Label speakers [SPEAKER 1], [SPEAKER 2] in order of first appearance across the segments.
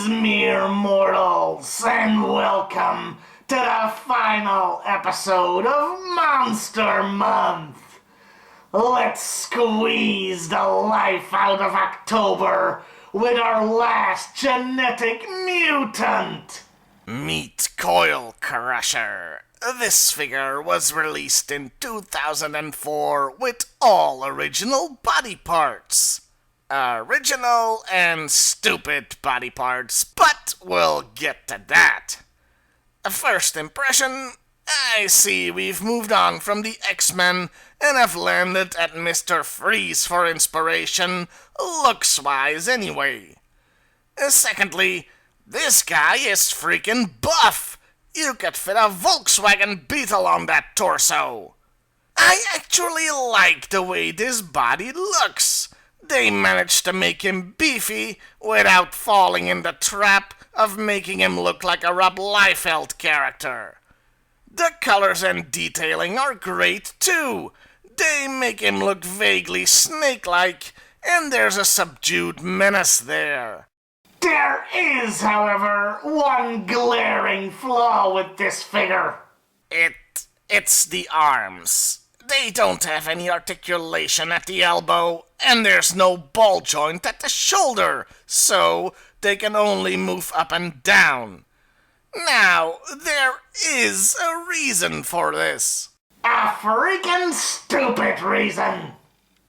[SPEAKER 1] mere mortals, and welcome to the final episode of Monster Month. Let's squeeze the life out of October with our last genetic mutant.
[SPEAKER 2] Meet Coil Crusher. This figure was released in 2004 with all original body parts. Original and stupid body parts, but we'll get to that. First impression, I see we've moved on from the X-Men and have landed at Mr. Freeze for inspiration, looks-wise anyway. Secondly, this guy is freaking buff. You could fit a Volkswagen Beetle on that torso. I actually like the way this body looks. They managed to make him beefy without falling in the trap of making him look like a Rob Liefeld character. The colors and detailing are great too. They make him look vaguely snake-like, and there's a subdued menace there.
[SPEAKER 1] There is, however, one glaring flaw with this figure.
[SPEAKER 2] It's the arms. They don't have any articulation at the elbow, and there's no ball joint at the shoulder, so they can only move up and down. Now, there is a reason for this.
[SPEAKER 1] A freaking stupid reason.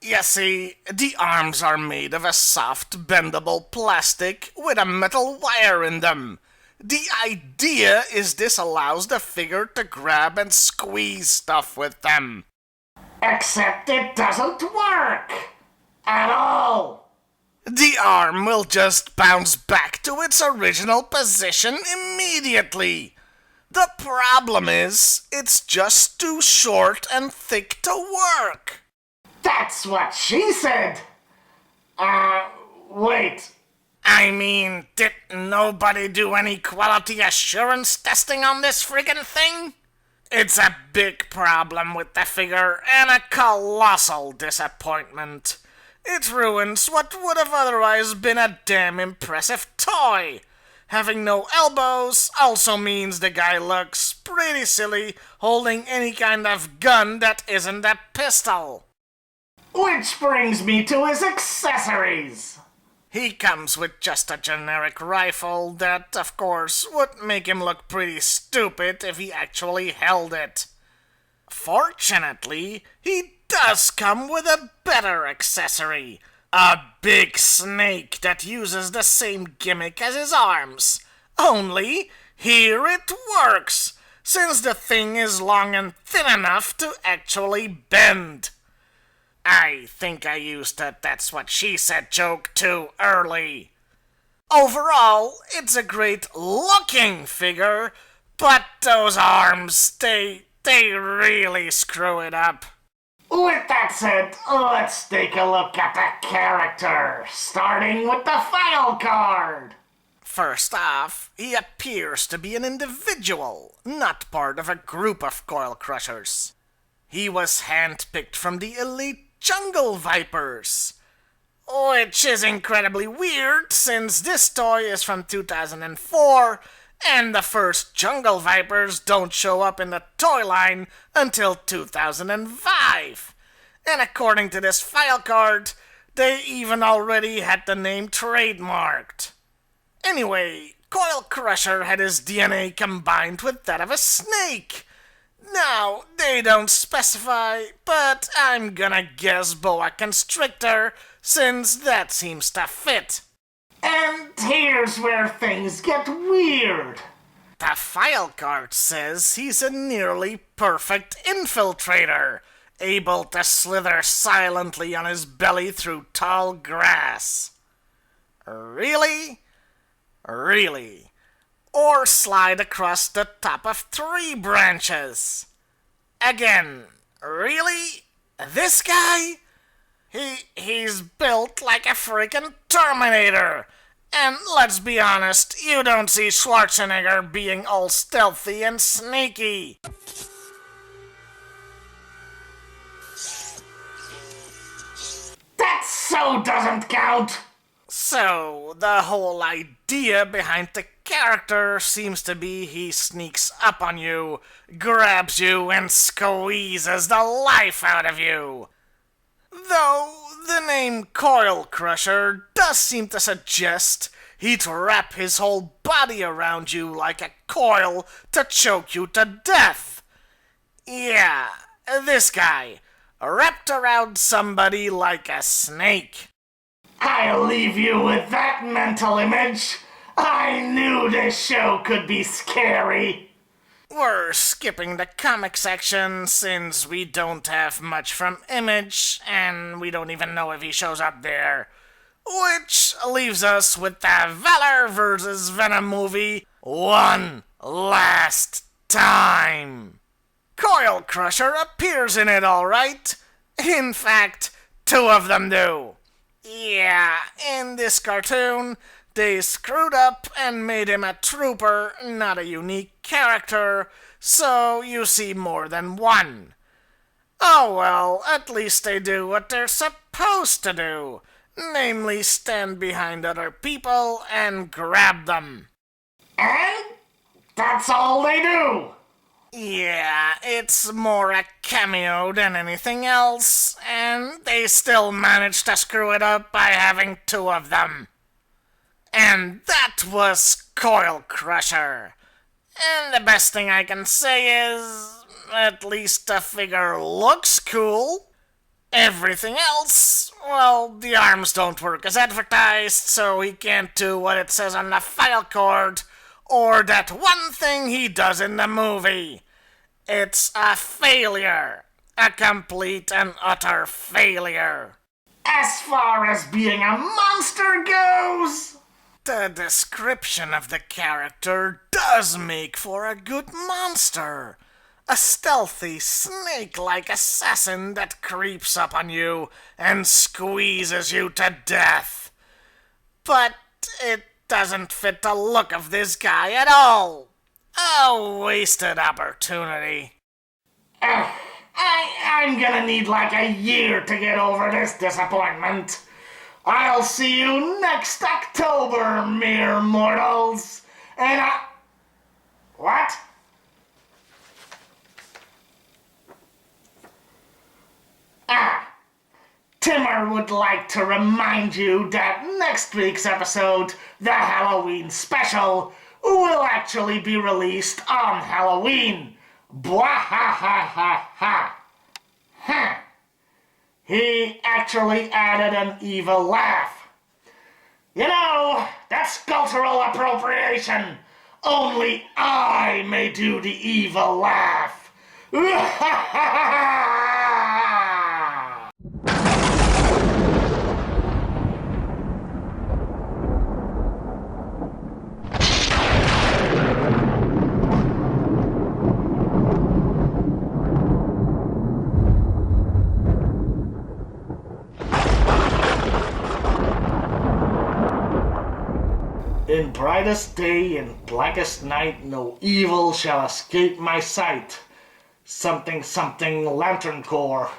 [SPEAKER 2] You see, the arms are made of a soft, bendable plastic with a metal wire in them. The idea is this allows the figure to grab and squeeze stuff with them.
[SPEAKER 1] Except it doesn't work. At all.
[SPEAKER 2] The arm will just bounce back to its original position immediately. The problem is, it's just too short and thick to work.
[SPEAKER 1] That's what she said. Wait.
[SPEAKER 2] I mean, did nobody do any quality assurance testing on this friggin' thing? It's a big problem with the figure and a colossal disappointment. It ruins what would have otherwise been a damn impressive toy. Having no elbows also means the guy looks pretty silly holding any kind of gun that isn't a pistol.
[SPEAKER 1] Which brings me to his accessories.
[SPEAKER 2] He comes with just a generic rifle that, of course, would make him look pretty stupid if he actually held it. Fortunately, he does come with a better accessory. A big snake that uses the same gimmick as his arms. Only, here it works, since the thing is long and thin enough to actually bend. I think I used a "that's what she said" joke too early. Overall, it's a great looking figure, but those arms, they really screw it up.
[SPEAKER 1] With that said, let's take a look at the character, starting with the file card.
[SPEAKER 2] First off, he appears to be an individual, not part of a group of Coil Crushers. He was handpicked from the elite Jungle Vipers, which is incredibly weird since this toy is from 2004 and the first Jungle Vipers don't show up in the toy line until 2005. And according to this file card, they even already had the name trademarked. Anyway, Coil Crusher had his DNA combined with that of a snake. Now, they don't specify, but I'm gonna guess boa constrictor, since that seems to fit.
[SPEAKER 1] And here's where things get weird.
[SPEAKER 2] The file card says he's a nearly perfect infiltrator, able to slither silently on his belly through tall grass. Really? Really? Or slide across the top of tree branches. Again, really? This guy? He's built like a freaking Terminator. And let's be honest, you don't see Schwarzenegger being all stealthy and sneaky.
[SPEAKER 1] That so doesn't count.
[SPEAKER 2] So, the whole idea behind the character seems to be he sneaks up on you, grabs you, and squeezes the life out of you. Though the name Coil Crusher does seem to suggest he'd wrap his whole body around you like a coil to choke you to death. Yeah, this guy, wrapped around somebody like a snake.
[SPEAKER 1] I'll leave you with that mental image. I knew this show could be scary.
[SPEAKER 2] We're skipping the comic section since we don't have much from Image, and we don't even know if he shows up there. Which leaves us with the Valor vs. Venom movie one last time. Coil Crusher appears in it, alright. In fact, two of them do. Yeah, in this cartoon, they screwed up and made him a trooper, not a unique character, so you see more than one. Oh well, at least they do what they're supposed to do, namely stand behind other people and grab them.
[SPEAKER 1] And that's all they do.
[SPEAKER 2] Yeah, it's more a cameo than anything else, and they still managed to screw it up by having two of them. And that was Coil Crusher. And the best thing I can say is, at least the figure looks cool. Everything else, well, the arms don't work as advertised, so he can't do what it says on the file cord, or that one thing he does in the movie. It's a failure. A complete and utter failure.
[SPEAKER 1] As far as being a monster goes,
[SPEAKER 2] The description of the character does make for a good monster. A stealthy, snake-like assassin that creeps up on you and squeezes you to death. But it doesn't fit the look of this guy at all. A wasted opportunity.
[SPEAKER 1] I'm gonna need like a year to get over this disappointment. I'll see you next October, mere mortals. And What? Timmer would like to remind you that next week's episode, the Halloween special, will actually be released on Halloween. Bwahahaha. Huh. He actually added an evil laugh. You know, that's cultural appropriation. Only I may do the evil laugh. In brightest day and blackest night, no evil shall escape my sight. Something something Lantern Corps.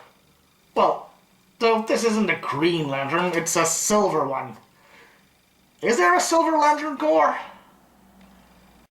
[SPEAKER 1] Well, though this isn't a green lantern, it's a silver one. Is there a silver Lantern Corps?